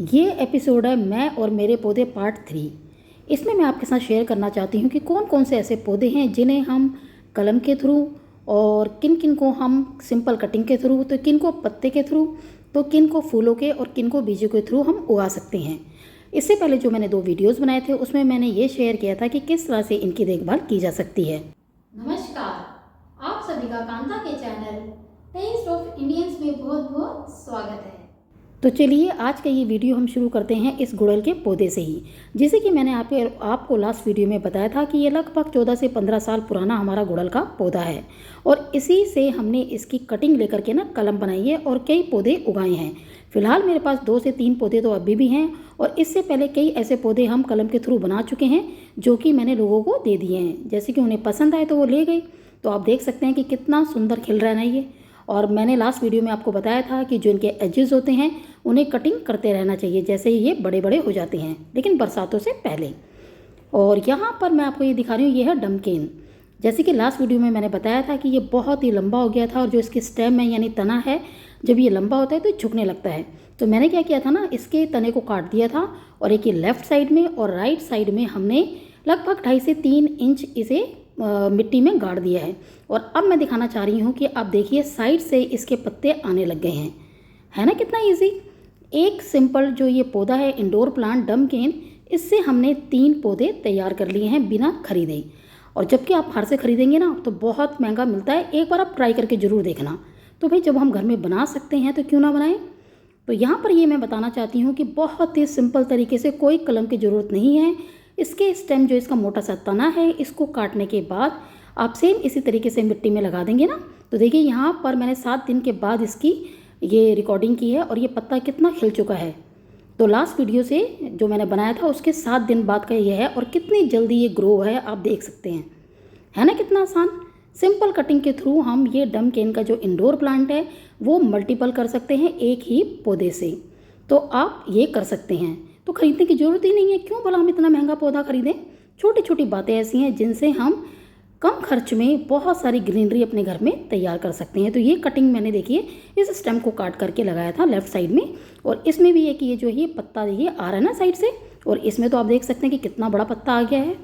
ये एपिसोड है मैं और मेरे पौधे पार्ट 3। इसमें मैं आपके साथ शेयर करना चाहती हूँ कि कौन कौन से ऐसे पौधे हैं जिन्हें हम कलम के थ्रू और किन किन को हम सिंपल कटिंग के थ्रू, तो किन को पत्ते के थ्रू, तो किन को फूलों के और किन को बीजों के थ्रू हम उगा सकते हैं। इससे पहले जो मैंने 2 वीडियोज़ बनाए थे उसमें मैंने ये शेयर किया था कि किस तरह से इनकी देखभाल की जा सकती है। नमस्कार, आप सभी का कांता के चैनल टेस्ट ऑफ इंडियंस में बहुत बहुत स्वागत है। तो चलिए आज का ये वीडियो हम शुरू करते हैं इस गुड़हल के पौधे से ही। जैसे कि मैंने आपको लास्ट वीडियो में बताया था कि ये लगभग 14 से 15 साल पुराना हमारा गुड़हल का पौधा है और इसी से हमने इसकी कटिंग लेकर के ना कलम बनाई है और कई पौधे उगाए हैं। फिलहाल मेरे पास 2 से 3 पौधे तो अभी भी हैं और इससे पहले कई ऐसे पौधे हम कलम के थ्रू बना चुके हैं जो कि मैंने लोगों को दे दिए हैं। जैसे कि उन्हें पसंद आए तो वो ले गए। तो आप देख सकते हैं कि कितना सुंदर खिल रहा है ना ये। और मैंने लास्ट वीडियो में आपको बताया था कि जो इनके एजेस होते हैं उन्हें कटिंग करते रहना चाहिए जैसे ही ये बड़े बड़े हो जाते हैं, लेकिन बरसातों से पहले। और यहाँ पर मैं आपको ये दिखा रही हूँ, ये है डमकेन। जैसे कि लास्ट वीडियो में मैंने बताया था कि ये बहुत ही लंबा हो गया था और जो इसके स्टेम है यानी तना है, जब ये लंबा होता है तो झुकने लगता है। तो मैंने क्या किया था ना, इसके तने को काट दिया था और एक ये लेफ़्ट साइड में और राइट साइड में हमने लगभग 2.5 से 3 इंच इसे मिट्टी में गाड़ दिया है। और अब मैं दिखाना चाह रही हूँ कि आप देखिए साइड से इसके पत्ते आने लग गए हैं। है ना कितना इजी। एक सिंपल जो ये पौधा है इंडोर प्लांट डमकेन, इससे हमने 3 पौधे तैयार कर लिए हैं बिना खरीदे। और जबकि आप बाहर से खरीदेंगे ना तो बहुत महंगा मिलता है, एक बार आप ट्राई करके ज़रूर देखना। तो भाई जब हम घर में बना सकते हैं तो क्यों ना बनाएं। तो यहाँ पर ये मैं बताना चाहती हूँ कि बहुत ही सिंपल तरीके से, कोई कलम की ज़रूरत नहीं है। इसके स्टेम जो इसका मोटा सा तना है, इसको काटने के बाद आप सेम इसी तरीके से मिट्टी में लगा देंगे ना। तो देखिए यहाँ पर मैंने 7 दिन के बाद इसकी ये रिकॉर्डिंग की है और ये पत्ता कितना खिल चुका है। तो लास्ट वीडियो से जो मैंने बनाया था उसके 7 दिन बाद का ये है और कितनी जल्दी ये ग्रो है आप देख सकते हैं। है ना कितना आसान। सिंपल कटिंग के थ्रू हम ये डमकेन का जो इंडोर प्लांट है वो मल्टीपल कर सकते हैं एक ही पौधे से। तो आप ये कर सकते हैं, तो खरीदने की ज़रूरत ही नहीं है। क्यों भला हम इतना महंगा पौधा खरीदें। छोटी छोटी बातें ऐसी हैं जिनसे हम कम खर्च में बहुत सारी ग्रीनरी अपने घर में तैयार कर सकते हैं। तो ये कटिंग मैंने देखिए इस स्टेम को काट करके लगाया था लेफ़्ट साइड में, और इसमें भी एक ये जो है ये पत्ता देखिए आ रहा है ना साइड से, और इसमें तो आप देख सकते हैं कि कितना बड़ा पत्ता आ गया है,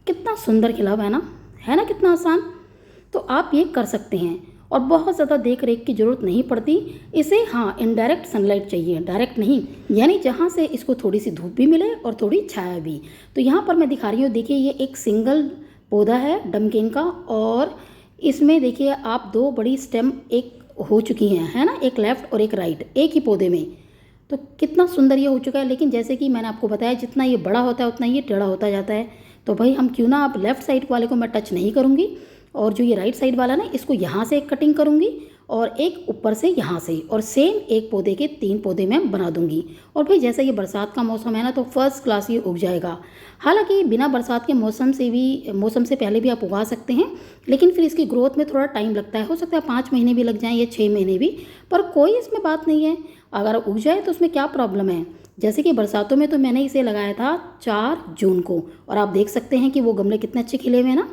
कितना सुंदर खिला हुआ है ना। है ना कितना आसान। तो आप ये कर सकते हैं और बहुत ज़्यादा देख रेख की ज़रूरत नहीं पड़ती इसे। हाँ, इनडायरेक्ट सनलाइट चाहिए, डायरेक्ट नहीं, यानी जहाँ से इसको थोड़ी सी धूप भी मिले और थोड़ी छाया भी। तो यहाँ पर मैं दिखा रही हूँ, देखिए ये एक सिंगल पौधा है डमकेन का और इसमें देखिए आप 2 बड़ी स्टेम एक हो चुकी हैं, है ना, एक लेफ़्ट और एक राइट एक ही पौधे में। तो कितना सुंदर ये हो चुका है। लेकिन जैसे कि मैंने आपको बताया जितना ये बड़ा होता है उतना ये टेढ़ा होता जाता है। तो भाई हम क्यों ना, आप लेफ़्ट साइड वाले को मैं टच नहीं करूँगी और जो ये राइट साइड वाला ना इसको यहाँ से एक कटिंग करूँगी और एक ऊपर से यहाँ से, और सेम एक पौधे के 3 पौधे मैं बना दूँगी। और भाई जैसे ये बरसात का मौसम है ना तो फर्स्ट क्लास ये उग जाएगा। हालांकि बिना बरसात के मौसम से पहले भी आप उगा सकते हैं, लेकिन फिर इसकी ग्रोथ में थोड़ा टाइम लगता है। हो सकता है 5 महीने भी लग जाएँ या 6 महीने भी, पर कोई इसमें बात नहीं है। अगर उग जाए तो उसमें क्या प्रॉब्लम है। जैसे कि बरसातों में तो मैंने इसे लगाया था 4 जून को और आप देख सकते हैं कि वो गमले कितने अच्छे खिले हुए हैं ना।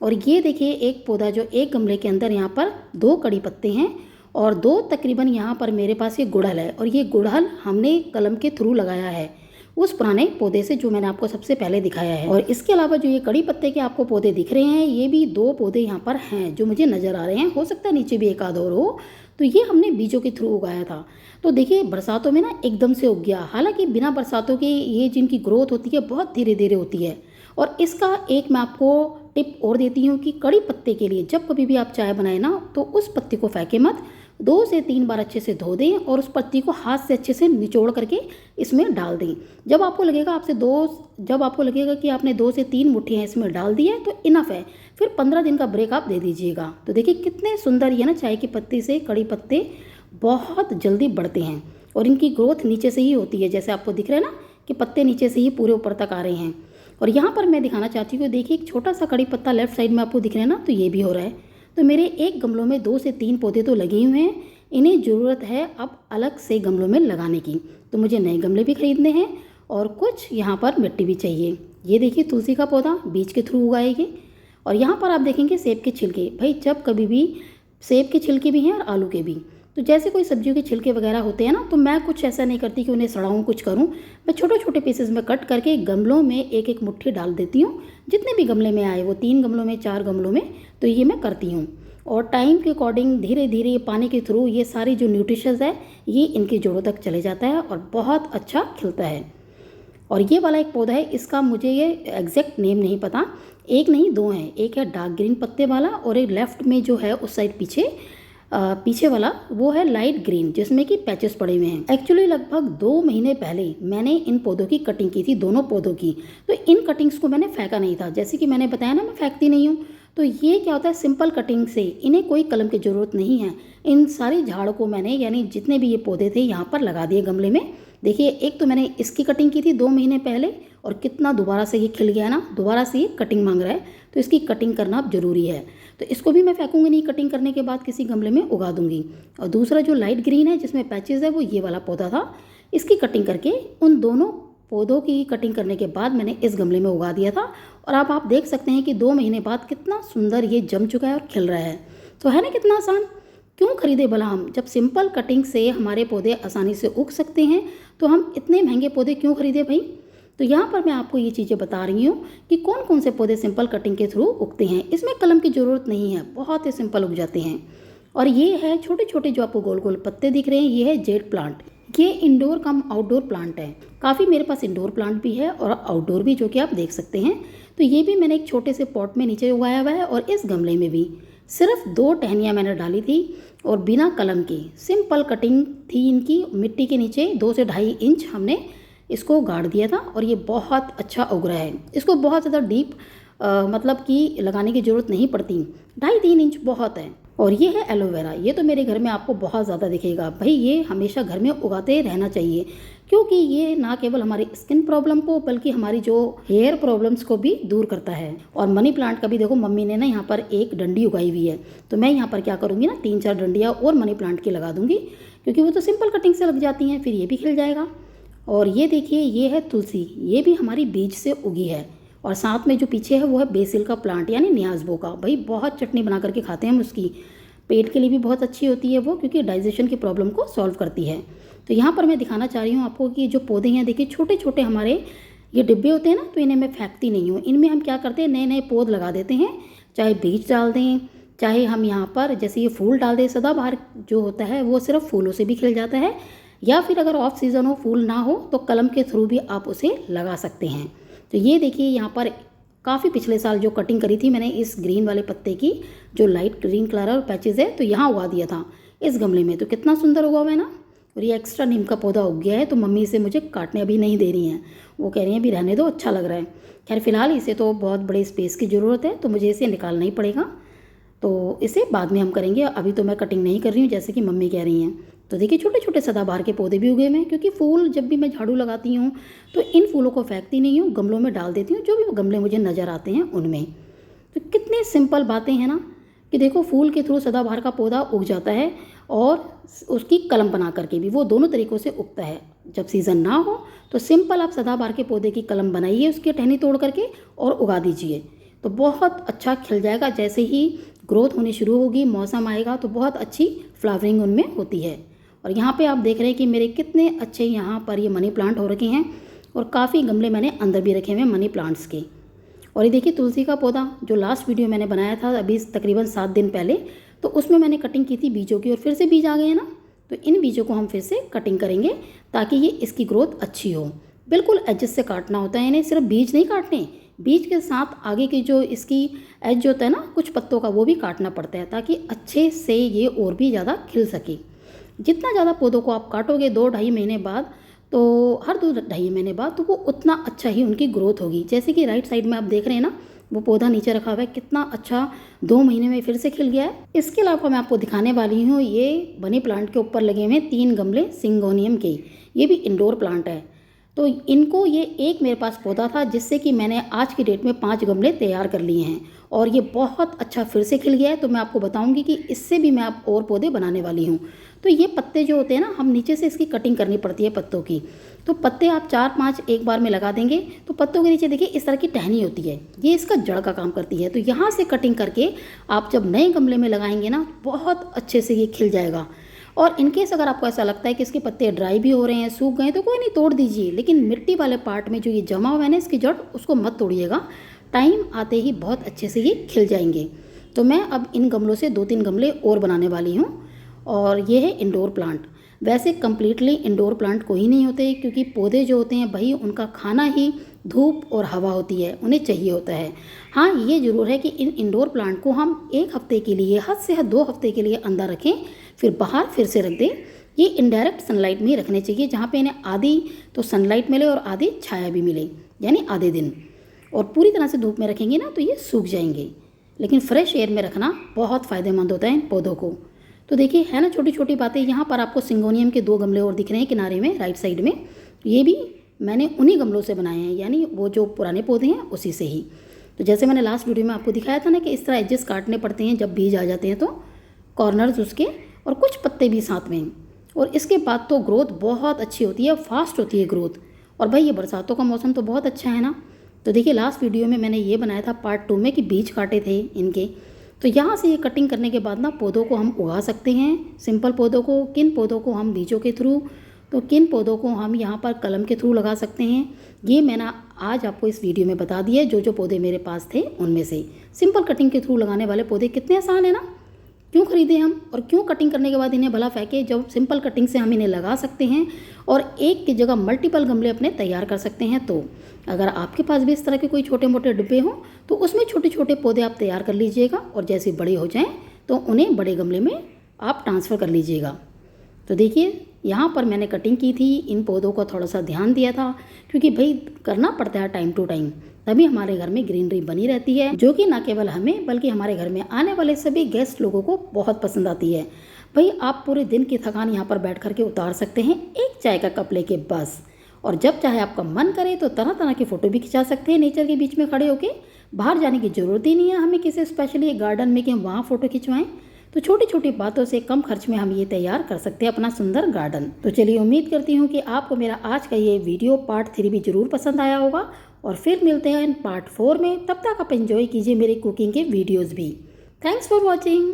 और ये देखिए एक पौधा जो एक गमले के अंदर यहाँ पर 2 कड़ी पत्ते हैं और 2 तकरीबन यहाँ पर मेरे पास ये गुड़हल है। और ये गुड़हल हमने कलम के थ्रू लगाया है उस पुराने पौधे से जो मैंने आपको सबसे पहले दिखाया है। और इसके अलावा जो ये कड़ी पत्ते के आपको पौधे दिख रहे हैं, ये भी 2 पौधे यहाँ पर हैं जो मुझे नज़र आ रहे हैं। हो सकता है नीचे भी एक आध और हो। तो ये हमने बीजों के थ्रू उगाया था। तो देखिए बरसातों में ना एकदम से उग गया। हालांकि बिना बरसातों के ये जिनकी ग्रोथ होती है बहुत धीरे धीरे होती है। और इसका एक मैं आपको टिप और देती हूँ कि कड़ी पत्ते के लिए जब कभी भी आप चाय बनाए ना तो उस पत्ती को फेंके मत, 2 से 3 बार अच्छे से धो दें और उस पत्ती को हाथ से अच्छे से निचोड़ करके इसमें डाल दें। जब आपको लगेगा कि आपने 2 से 3 मुट्ठियाँ इसमें डाल दी है तो इनफ है। फिर 15 दिन का ब्रेक आप दे दीजिएगा। तो देखिए कितने सुंदर ये ना चाय की पत्ती से कड़ी पत्ते बहुत जल्दी बढ़ते हैं और इनकी ग्रोथ नीचे से ही होती है। जैसे आपको दिख रहा है ना कि पत्ते नीचे से ही पूरे ऊपर तक आ रहे हैं। और यहाँ पर मैं दिखाना चाहती हूँ, देखिए एक छोटा सा कड़ी पत्ता लेफ्ट साइड में आपको दिख रहा है ना, तो ये भी हो रहा है। तो मेरे एक गमलों में 2 से 3 पौधे तो लगे हुए हैं। इन्हें ज़रूरत है अब अलग से गमलों में लगाने की। तो मुझे नए गमले भी खरीदने हैं और कुछ यहाँ पर मिट्टी भी चाहिए। ये देखिए तुलसी का पौधा बीज के थ्रू उगाएगी। और यहाँ पर आप देखेंगे सेब के छिलके। भाई जब कभी भी सेब के छिलके भी हैं और आलू के भी, तो जैसे कोई सब्जियों के छिलके वगैरह होते हैं ना, तो मैं कुछ ऐसा नहीं करती कि उन्हें सड़ाऊँ कुछ करूँ। मैं छोटे छोटे पीसेस में कट करके गमलों में एक एक मुट्ठी डाल देती हूँ, जितने भी गमले में आए, वो 3 गमलों में 4 गमलों में, तो ये मैं करती हूँ। और टाइम के अकॉर्डिंग धीरे धीरे पानी के थ्रू ये सारी जो न्यूट्रिशंस है ये इनकी जड़ों तक चले जाता है और बहुत अच्छा खिलता है। और ये वाला एक पौधा है, इसका मुझे ये एग्जैक्ट नेम नहीं पता, एक नहीं 2 हैं, एक है डार्क ग्रीन पत्ते वाला और एक लेफ्ट में जो है उस साइड पीछे वाला वो है लाइट ग्रीन, जिसमें कि पैचेस पड़े हुए हैं। एक्चुअली लगभग 2 महीने पहले मैंने इन पौधों की कटिंग की थी, दोनों पौधों की। तो इन कटिंग्स को मैंने फेंका नहीं था, जैसे कि मैंने बताया ना मैं फेंकती नहीं हूँ। तो ये क्या होता है, सिंपल कटिंग से इन्हें कोई कलम की ज़रूरत नहीं है। इन सारी झाड़ को मैंने, यानी जितने भी ये पौधे थे, यहाँ पर लगा दिए गमले में। देखिए, एक तो मैंने इसकी कटिंग की थी 2 महीने पहले, और कितना दोबारा से ये खिल गया है ना, दोबारा से ये कटिंग मांग रहा है। तो इसकी कटिंग करना अब ज़रूरी है। तो इसको भी मैं फेंकूंगी नहीं, कटिंग करने के बाद किसी गमले में उगा दूंगी। और दूसरा जो लाइट ग्रीन है जिसमें पैचेस है, वो ये वाला पौधा था, इसकी कटिंग करके उन दोनों पौधों की कटिंग करने के बाद मैंने इस गमले में उगा दिया था। और अब आप देख सकते हैं कि 2 महीने बाद कितना सुंदर ये जम चुका है और खिल रहा है। तो है ना कितना आसान। क्यों खरीदे भला हम, जब सिंपल कटिंग से हमारे पौधे आसानी से उग सकते हैं, तो हम इतने महंगे पौधे क्यों खरीदे भाई। तो यहाँ पर मैं आपको ये चीज़ें बता रही हूँ कि कौन कौन से पौधे सिंपल कटिंग के थ्रू उगते हैं। इसमें कलम की ज़रूरत नहीं है, बहुत ही सिंपल उग जाते हैं। और ये है छोटे छोटे जो आपको गोल गोल पत्ते दिख रहे हैं, ये है जेड प्लांट। ये इंडोर कम आउटडोर प्लांट है। काफ़ी मेरे पास इंडोर प्लांट भी है और आउटडोर भी, जो कि आप देख सकते हैं। तो ये भी मैंने एक छोटे से पॉट में नीचे उगाया हुआ है, और इस गमले में भी सिर्फ 2 टहनियाँ मैंने डाली थी और बिना कलम की सिंपल कटिंग थी इनकी। मिट्टी के नीचे 2 से 2.5 इंच हमने इसको गाड़ दिया था, और ये बहुत अच्छा उग रहा है। इसको बहुत ज़्यादा डीप मतलब कि लगाने की ज़रूरत नहीं पड़ती, 2.5-3 इंच बहुत है। और ये है एलोवेरा। ये तो मेरे घर में आपको बहुत ज़्यादा दिखेगा भाई, ये हमेशा घर में उगाते रहना चाहिए, क्योंकि ये ना केवल हमारी स्किन प्रॉब्लम को, बल्कि हमारी जो हेयर प्रॉब्लम्स को भी दूर करता है। और मनी प्लांट का भी देखो, मम्मी ने ना यहाँ पर एक डंडी उगाई हुई है, तो मैं यहाँ पर क्या करूँगी ना, 3-4 डंडियाँ और मनी प्लांट की लगा दूँगी, क्योंकि वो तो सिंपल कटिंग से लग जाती हैं, फिर ये भी खिल जाएगा। और ये देखिए, ये है तुलसी, ये भी हमारी बीज से उगी है। और साथ में जो पीछे है वो है बेसिल का प्लांट, यानी न्याज़बो का। भाई बहुत चटनी बना करके खाते हैं हम उसकी, पेट के लिए भी बहुत अच्छी होती है वो, क्योंकि डाइजेशन की प्रॉब्लम को सॉल्व करती है। तो यहाँ पर मैं दिखाना चाह रही हूँ आपको कि जो पौधे हैं, देखिए छोटे छोटे हमारे ये डिब्बे होते हैं ना, तो इन्हें मैं फेंकती नहीं हूँ। इनमें हम क्या करते हैं, नए नए पौध लगा देते हैं, चाहे बीज डाल दें, चाहे हम यहाँ पर जैसे ये फूल डाल दें। सदाबहार जो होता है वो सिर्फ फूलों से भी खिल जाता है, या फिर अगर ऑफ सीज़न हो, फूल ना हो, तो कलम के थ्रू भी आप उसे लगा सकते हैं। तो ये देखिए, यहाँ पर काफ़ी पिछले साल जो कटिंग करी थी मैंने इस ग्रीन वाले पत्ते की, जो लाइट ग्रीन कलर और पैचेज है, तो यहाँ उगा दिया था इस गमले में। तो कितना सुंदर उगा हुआ है ना। और ये एक्स्ट्रा नीम का पौधा उग गया है, तो मम्मी इसे मुझे काटने अभी नहीं दे रही हैं, वो कह रही हैं अभी रहने दो, अच्छा लग रहा है। खैर फिलहाल इसे तो बहुत बड़े स्पेस की ज़रूरत है, तो मुझे इसे निकालना ही पड़ेगा, तो इसे बाद में हम करेंगे। अभी तो मैं कटिंग नहीं कर रही हूँ, जैसे कि मम्मी कह रही हैं। तो देखिए, छोटे छोटे सदाबहार के पौधे भी उगे हुए हैं, क्योंकि फूल जब भी मैं झाड़ू लगाती हूँ तो इन फूलों को फेंकती नहीं हूँ, गमलों में डाल देती हूँ, जो भी गमले मुझे नज़र आते हैं उनमें। तो कितनी सिंपल बातें हैं ना, कि देखो फूल के थ्रू सदाबहार का पौधा उग जाता है, और उसकी कलम बना करके भी वो दोनों तरीक़ों से उगता है। जब सीज़न ना हो तो सिंपल आप सदाबहार के पौधे की कलम बनाइए, उसकी टहनी तोड़ करके, और उगा दीजिए, तो बहुत अच्छा खिल जाएगा। जैसे ही ग्रोथ होनी शुरू होगी, मौसम आएगा, तो बहुत अच्छी फ्लावरिंग उनमें होती है। और यहाँ पे आप देख रहे हैं कि मेरे कितने अच्छे यहाँ पर ये मनी प्लांट हो रखे हैं, और काफ़ी गमले मैंने अंदर भी रखे हुए हैं मनी प्लांट्स के। और ये देखिए तुलसी का पौधा, जो लास्ट वीडियो मैंने बनाया था अभी तकरीबन 7 दिन पहले, तो उसमें मैंने कटिंग की थी बीजों की, और फिर से बीज आ गए हैं ना, तो इन बीजों को हम फिर से कटिंग करेंगे, ताकि ये इसकी ग्रोथ अच्छी हो। बिल्कुल एजेस से काटना होता है इन्हें, सिर्फ बीज नहीं काटने, बीज के साथ आगे की जो इसकी एज होता है ना कुछ पत्तों का, वो भी काटना पड़ता है, ताकि अच्छे से ये और भी ज़्यादा खिल सके। जितना ज़्यादा पौधों को आप काटोगे 2-2.5 महीने बाद, तो हर 2-2.5 महीने बाद, तो वो उतना अच्छा ही उनकी ग्रोथ होगी। जैसे कि राइट साइड में आप देख रहे हैं ना, वो पौधा नीचे रखा हुआ है, कितना अच्छा 2 महीने में फिर से खिल गया है। इसके अलावा मैं आपको दिखाने वाली हूँ, ये मनी प्लांट के ऊपर लगे हुए 3 गमले सिंगोनियम के, ये भी इंडोर प्लांट है। तो इनको, ये एक मेरे पास पौधा था, जिससे कि मैंने आज की डेट में 5 गमले तैयार कर लिए हैं, और ये बहुत अच्छा फिर से खिल गया है। तो मैं आपको बताऊंगी कि इससे भी मैं आप और पौधे बनाने वाली हूँ। तो ये पत्ते जो होते हैं ना, हम नीचे से इसकी कटिंग करनी पड़ती है पत्तों की, तो पत्ते आप 4-5 एक बार में लगा देंगे, तो पत्तों के नीचे देखिए इस तरह की टहनी होती है, ये इसका जड़ का काम करती है। तो यहाँ से कटिंग करके आप जब नए गमले में लगाएंगे ना, बहुत अच्छे से ये खिल जाएगा। और इनकेस अगर आपको ऐसा लगता है कि इसके पत्ते ड्राई भी हो रहे हैं, सूख गए, तो कोई नहीं, तोड़ दीजिए, लेकिन मिट्टी वाले पार्ट में जो ये जमा हुआ है ना इसकी जड़, उसको मत तोड़िएगा। टाइम आते ही बहुत अच्छे से ये खिल जाएंगे। तो मैं अब इन गमलों से 2-3 गमले और बनाने वाली हूँ। और ये है इंडोर प्लांट। वैसे कम्प्लीटली इंडोर प्लांट कोई नहीं होते, क्योंकि पौधे जो होते हैं भाई उनका खाना ही धूप और हवा होती है, उन्हें चाहिए होता है। हाँ, ये ज़रूर है कि इन इंडोर प्लांट को हम 1 हफ्ते के लिए, हद से हद 2 हफ्ते के लिए अंदर रखें, फिर बाहर फिर से रख दें। ये इनडायरेक्ट सनलाइट में ही रखने चाहिए, जहाँ पे इन्हें आधी तो सनलाइट मिले और आधी छाया भी मिले, यानी आधे दिन। और पूरी तरह से धूप में रखेंगे ना तो ये सूख जाएंगे। लेकिन फ्रेश एयर में रखना बहुत फ़ायदेमंद होता है इन पौधों को। तो देखिए, है ना छोटी छोटी बातें। यहाँ पर आपको सिंगोनियम के 2 गमले और दिख रहे हैं किनारे में, राइट साइड में। ये भी मैंने उन्हीं गमलों से बनाए हैं, यानी वो जो पुराने पौधे हैं उसी से ही। तो जैसे मैंने लास्ट वीडियो में आपको दिखाया था ना कि इस तरह एजेस काटने पड़ते हैं जब बीज आ जाते हैं, तो कॉर्नर्स उसके, और कुछ पत्ते भी साथ में। और इसके बाद तो ग्रोथ बहुत अच्छी होती है, फास्ट होती है ग्रोथ। और भाई ये बरसातों का मौसम तो बहुत अच्छा है ना। तो देखिए, लास्ट वीडियो में मैंने ये बनाया था पार्ट 2 में कि बीज काटे थे इनके। तो यहाँ से ये कटिंग करने के बाद ना पौधों को हम उगा सकते हैं। सिंपल पौधों को, किन पौधों को हम बीजों के थ्रू, तो किन पौधों को हम यहाँ पर कलम के थ्रू लगा सकते हैं। ये मैंने आज आपको इस वीडियो में बता दिया। जो पौधे मेरे पास थे उनमें से सिंपल कटिंग के थ्रू लगाने वाले पौधे कितने आसान है ना। क्यों खरीदे हम, और क्यों कटिंग करने के बाद इन्हें भला फेंके, जब सिंपल कटिंग से हम इन्हें लगा सकते हैं और एक की जगह मल्टीपल गमले अपने तैयार कर सकते हैं। तो अगर आपके पास भी इस तरह के कोई छोटे मोटे डिब्बे हों तो उसमें छोटे छोटे पौधे आप तैयार कर लीजिएगा, और जैसे बड़े हो जाएं तो उन्हें बड़े गमले में आप ट्रांसफ़र कर लीजिएगा। तो देखिए, यहाँ पर मैंने कटिंग की थी, इन पौधों को थोड़ा सा ध्यान दिया था, क्योंकि भाई करना पड़ता है टाइम टू टाइम, तभी हमारे घर में ग्रीनरी बनी रहती है, जो कि ना केवल हमें बल्कि हमारे घर में आने वाले सभी गेस्ट लोगों को बहुत पसंद आती है। भाई आप पूरे दिन की थकान यहाँ पर बैठ करके उतार सकते हैं एक चाय का कप लेके बस। और जब चाहे आपका मन करे तो तरह तरह की फ़ोटो भी खिंचा सकते हैं नेचर के बीच में खड़े होके। बाहर जाने की ज़रूरत ही नहीं है हमें किसी स्पेशली गार्डन में कि हम वहाँ फ़ोटो खिंचवाएं। तो छोटी छोटी बातों से कम खर्च में हम ये तैयार कर सकते हैं अपना सुंदर गार्डन। तो चलिए, उम्मीद करती हूँ कि आपको मेरा आज का ये वीडियो पार्ट 3 भी ज़रूर पसंद आया होगा, और फिर मिलते हैं पार्ट 4 में। तब तक आप एंजॉय कीजिए मेरे कुकिंग के वीडियोज़ भी। Thanks for watching.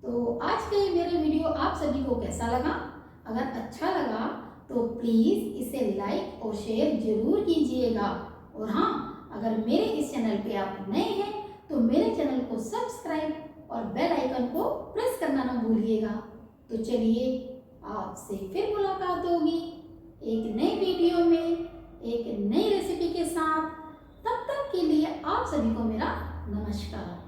तो आज का ये मेरा वीडियो आप सभी को कैसा लगा? अगर अच्छा लगा तो प्लीज़ इसे लाइक और शेयर जरूर कीजिएगा। और हाँ, अगर मेरे इस चैनल पे आप नए हैं तो मेरे चैनल को सब्सक्राइब और बेल आइकन को प्रेस करना ना भूलिएगा। तो चलिए, आपसे फिर मुलाकात होगी एक नई वीडियो में, एक नई रेसिपी के साथ। तब तक के लिए आप सभी को मेरा नमस्कार।